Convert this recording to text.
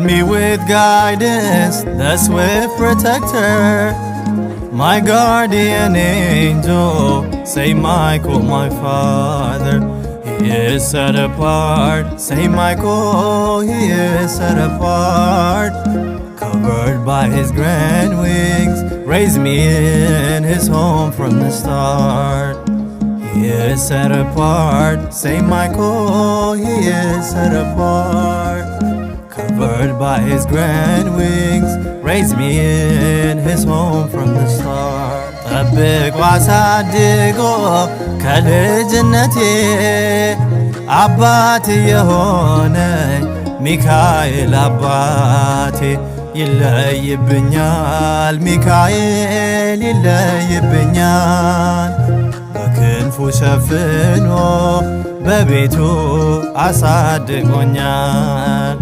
me with guidance, the swift protector, my guardian angel, Saint Michael, my father. He is set apart, Saint Michael, he is set apart. Covered by his grand wings, raised me in his home from the start. He is set apart, Saint Michael, he is set apart. Covered by his grand wings, raised me in his home from the start. ጠብቆ አሳድጎ ከልጅነቴ አባት የሆነኝ ሚካኤል አባቴ ይለይብኛል፣ ሚካኤል ይለይብኛል። በክንፉ ሸፍኖ በቤቱ አሳድጎኛል።